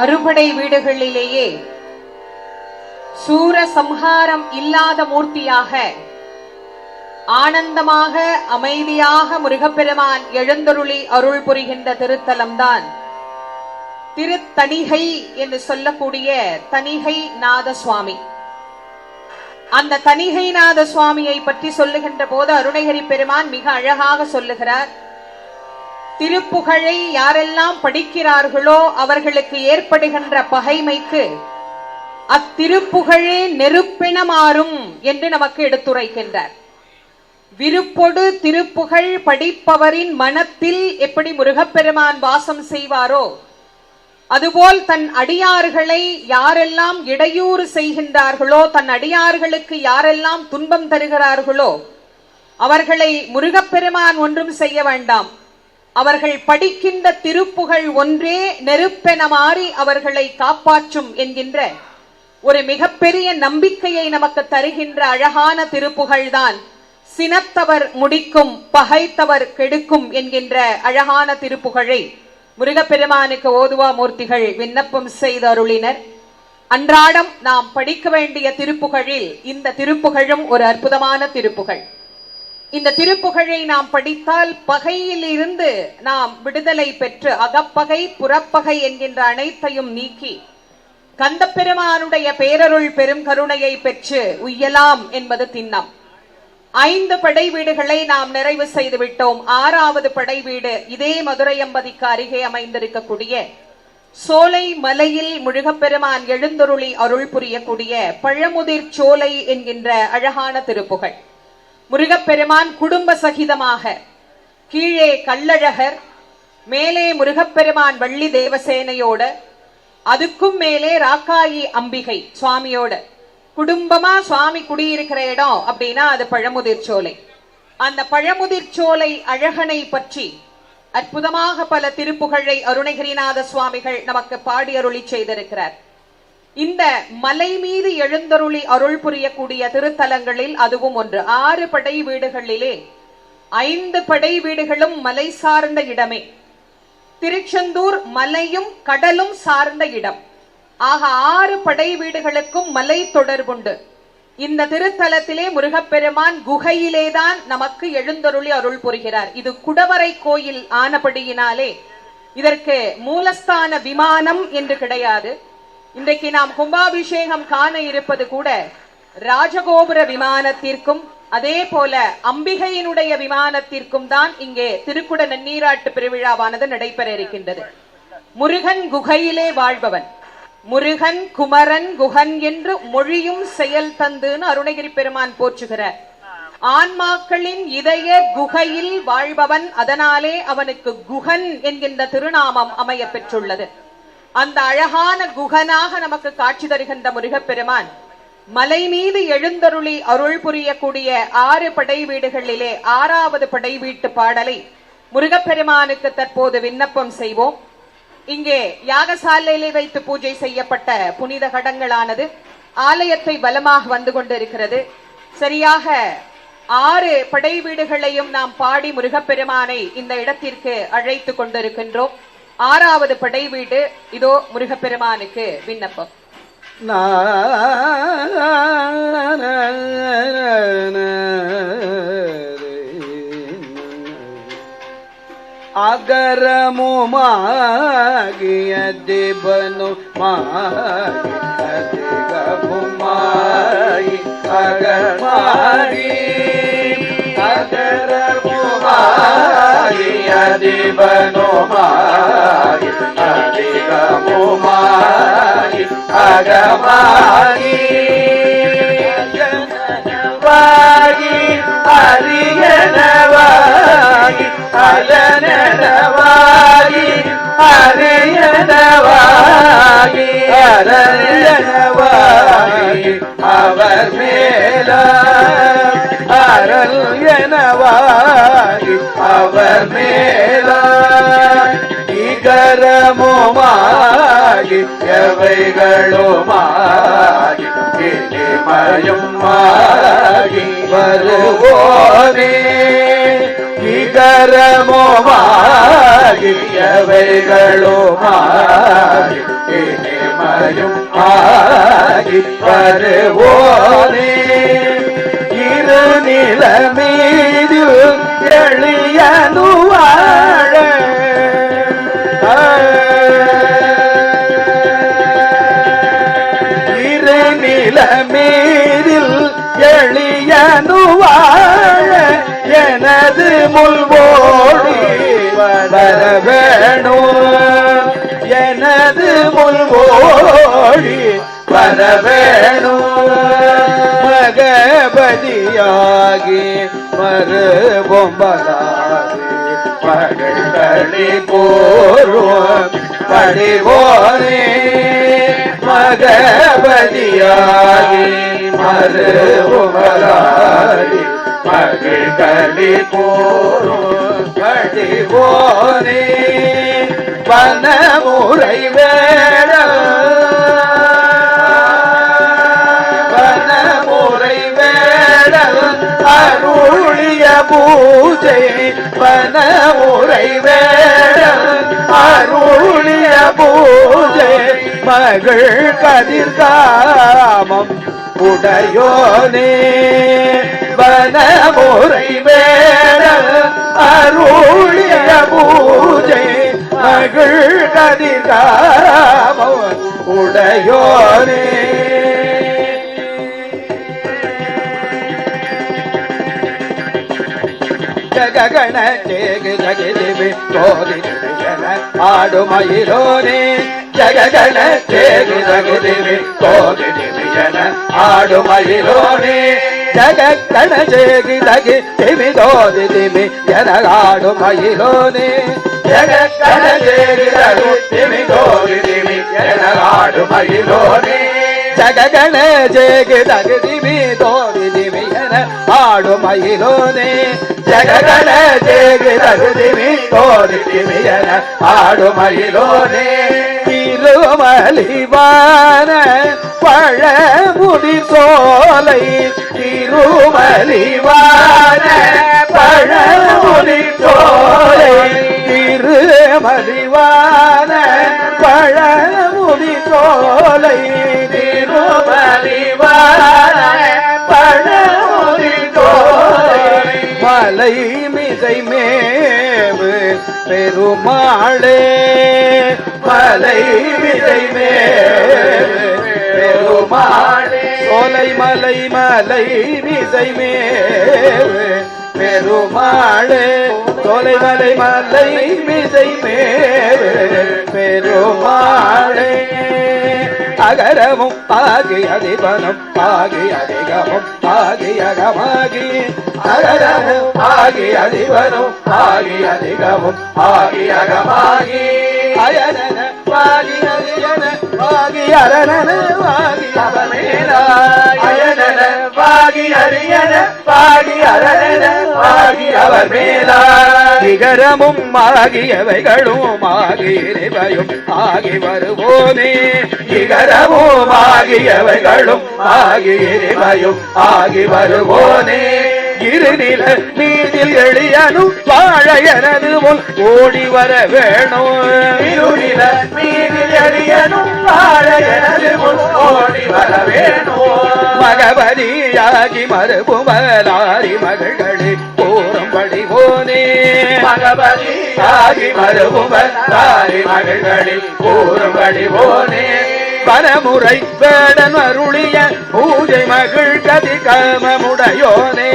அறுபடை வீடுகளிலேயே சூர சம்ஹாரம் இல்லாத மூர்த்தியாக ஆனந்தமாக அமைதியாக முருகப்பெருமான் எழுந்தருளி அருள் புரிகின்ற திருத்தலம்தான் திருத்தணிகை என்று சொல்லக்கூடிய தணிகை நாத சுவாமி. அந்த தணிகை நாத சுவாமியை பற்றி சொல்லுகின்ற போது அருணகிரி பெருமான் மிக அழகாக சொல்லுகிறார். திருப்புகழை யாரெல்லாம் படிக்கிறார்களோ அவர்களுக்கு ஏற்படுகின்ற பகைமைக்கு அத்திருப்புகழே நெருப்பென மாறும் என்று நமக்கு எடுத்துரைக்கின்றார். விருப்பொடு திருப்புகழ் படிப்பவரின் மனத்தில் எப்படி முருகப்பெருமான் வாசம் செய்வாரோ அதுபோல் தன் அடியார்களை யாரெல்லாம் இடையூறு செய்கின்றார்களோ, தன் அடியார்களுக்கு யாரெல்லாம் துன்பம் தருகிறார்களோ அவர்களை முருகப்பெருமான் ஒன்றும் செய்ய வேண்டாம். அவர்கள் படிக்கின்ற திருப்புகழ் ஒன்றே நெருப்பென மாறி அவர்களை காப்பாற்றும் என்கின்ற ஒரு மிகப்பெரிய நம்பிக்கையை நமக்கு தருகின்ற அழகான திருப்புகழ்தான் சினத்தவர் முடிக்கும் பகைத்தவர் கெடுக்கும் என்கின்ற அழகான திருப்புகழை முருகப்பெருமானுக்கு ஓதுவா மூர்த்திகள் விண்ணப்பம் செய்து அருளினர். அன்றாடம் நாம் படிக்க வேண்டிய திருப்புகழில் இந்த திருப்புகழும் ஒரு அற்புதமான திருப்புகழ். இந்த திருப்புகழை நாம் படித்தால் பகையில் இருந்து நாம் விடுதலை பெற்று அகப்பகை புறப்பகை என்கின்ற அனைத்தையும் நீக்கி கந்தப்பெருமானுடைய பேரருள் பெரும் கருணையை பெற்று உய்யலாம் என்பது திண்ணம். 5 படை வீடுகளை நாம் நிறைவு செய்து விட்டோம். 6வது படை வீடு இதே மதுரையம்பதிக்கு அருகே அமைந்திருக்கக்கூடிய சோலை மலையில் முருகப்பெருமான் எழுந்தருளி அருள் புரியக்கூடிய பழமுதிர் சோலை என்கின்ற அழகான திருப்புகழ். முருகப்பெருமான் குடும்ப சகிதமாக கீழே கள்ளழகர், மேலே முருகப்பெருமான் வள்ளி தேவசேனையோட, அதுக்கும் மேலே ராக்காயி அம்பிகை சுவாமியோட குடும்பமா சுவாமி குடியிருக்கிற இடம் அப்படின்னா அது பழமுதிர் சோலை. அந்த பழமுதிர் சோலை அழகனை பற்றி அற்புதமாக பல திருப்புகழை அருணகிரிநாத சுவாமிகள் நமக்கு பாடி அருளி செய்திருக்கிறார். இந்த மலை மீது எழுந்தருளி அருள் புரியக்கூடிய திருத்தலங்களில் அதுவும் ஒன்று. 6 படை வீடுகளிலே 5 படை வீடுகளும் மலை சார்ந்த இடமே. திருச்செந்தூர் மலையும் கடலும் சார்ந்த இடம். ஆக 6 படை வீடுகளுக்கும் மலை தொடர்புண்டு. இந்த திருத்தலத்திலே முருகப்பெருமான் குகையிலேதான் நமக்கு எழுந்தருளி அருள் புரிகிறார். இது குடவரை கோயில் ஆனபடியினாலே இதற்கு மூலஸ்தான விமானம் என்று கிடையாது. இன்றைக்கு நாம் கும்பாபிஷேகம் காண இருப்பது கூட ராஜகோபுர விமானத்திற்கும் அதே போல அம்பிகையினுடைய விமானத்திற்கும் தான் இங்கே திருக்குட நன்னீராட்டு பெருவிழாவானது நடைபெற இருக்கின்றது. முருகன் குகையிலே வாழ்பவன், முருகன் குமரன் குகன் என்று மொழியும் செயல் தந்துன்னு அருணகிரி பெருமான் போற்றுகிறார். ஆன்மாக்களின் இதய குகையில் வாழ்பவன், அதனாலே அவனுக்கு குகன் என்கின்ற திருநாமம் அமைய பெற்றுள்ளது. அந்த அழகான குகனாக நமக்கு காட்சி தருகின்ற முருகப்பெருமான் மலை மீது எழுந்தருளி அருள் புரியக்கூடிய 6 படை வீடுகளிலே 6வது படை வீட்டு பாடலை முருகப்பெருமானுக்கு தற்போது விண்ணப்பம் செய்வோம். இங்கே யாகசாலையிலே வைத்து பூஜை செய்யப்பட்ட புனித கடங்களானது ஆலயத்தை பலமாக வந்து கொண்டிருக்கிறது. சரியாக 6 படை வீடுகளையும் நாம் பாடி முருகப்பெருமானை இந்த இடத்திற்கு அழைத்து கொண்டிருக்கின்றோம். 6வது படை வீடு இதோ முருகப்பெருமானுக்கு விண்ணப்பம். அகரமுமாகிய தேவனுமாகி அதிகமுமாகி அகமாகி அகரமுமாகிய தேவனுமாகி அதிகமுமாகி அகமாகி வாகி அரியனவாகி அலனவாகி அரியனவாகி அரியனவாகி அவர் மேல அருள் எனவாகி அவர் மேல இகரமுமாகி எவைகளுமாகி இனிமயும் மாகி வருவோனே இகரமுமாகி எவைகளுமாகி இவையும் ஆகி வருவோனே இரு நில மீது எளியனு வாழ இரு நில மீதில் எளியனு வாழ எனது முல்வோடி வர வேணும் எனது முல்வோடி வர வேணும் மகபதியாகி மறுபொம்பலாகி மகளி போரும் படிவோனே மகபதியாகி மறுபொம்பலாகி மகளி போரும் படிவோனே வனமுறை வேட அருளிய பூஜை வனமுறை வேட அருளிய பூஜை மகள் கதிர்காமம் உடையோனே வனமுறை வேட அருளிய பூஜை மகள் கதிர்காமம் உடையோனே ஜககண ஜேகு ஜகிதிவி கோதிஜன ஆடுமயிலோனே ஜககண ஜேகு ஜகிதிவி கோதிஜன ஆடுமயிலோனே ஜககண ஜேகு ஜகிதிவி கோதிஜிவி ஜன ஆடுமயிலோனே ஜககண ஜேகு ஜகிதிவி கோதிஜிவி ஜன ஆடுமயிலோனே ஜககண ஜேகு ஜகிதிவி கோதிஜிவி ஜன ஆடுமயிலோனே ஜககண ஜேகு ஜகிதிவி கோதிஜிவி ஜன ஆடுமயிலோனே திருமலிவான பழமுதிர் சோலை திருமலிவான பழமுதிர் சோலை திருமலிவான பழமுதிர் சோலை திருமலிவான பழமுதிர் சோலை மலை மிசை மேவு பெருமாளே மலை மிசை மேவு பெருமாளே சோலை மலை மலை மிசை மேவு பெருமாளே சோலை மலை மலை மிசை மேவு பெருமாளே அகரமும் ஆகி அதிபனும் ஆகி அதிகமும் ஆகி அகமாகி அகரமும் ஆகி அதிபனும் ஆகி அதிகமும் ஆகி அகமாகி அயனன வாகி அரியன வாகி அரணன வாகி அவனேனா அயனன வாகி அரியன வாகி அரணன வாகி அவர் மேலா இகரமும் ஆகியவைகளும் ஆகி இறைவையும் ஆகி வருவோனே இகரமும் ஆகியவைகளும் ஆகி இறைவையும் ஆகி வருவோனே இருநில நீதில் எளியனும் வாழ எனது முன் ஓடி வர வேணும் இருநில நீதில் எளியனும் வாழ எனது முன் ஓடி வர வேணும் மகபதியாகி மறுபுமலாரி மகள்களே போரும் படிவோனே மகபதியாகி மறுபுமலாரி மகள்களே போரும் படிவோனே வனமுறை வேடன் அருளிய பூஜை மகள் கதி காமமுடையோனே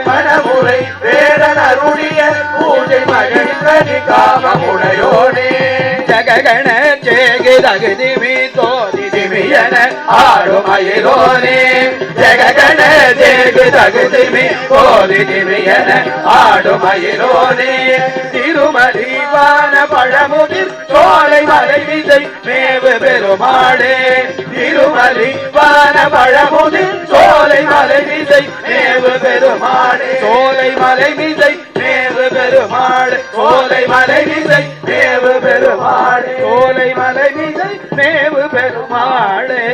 வனமுறை வேடன் அருளிய பூஜை மகள் கதி காமமுடையோனே ஜககண ஜேகு தகுதிமி தோதிதிமியன ஆடுமயிலோனே ஜககண ஜேகு தகுதிமி தோதிதிமியன ஆடுமயிலோனே திருமலிவான பழமுதிர் சோலை மலை விதை மேவு பெருமாளே திருமலிவான பழமுதிர் சோலை மலை விதை மேவு பெருமாளே சோலை மலை விதை மேவு பெருமாளே சோலை மலை விதை மேவு பெருமாளே சோலை மலை விதை மேவு பெருமாளே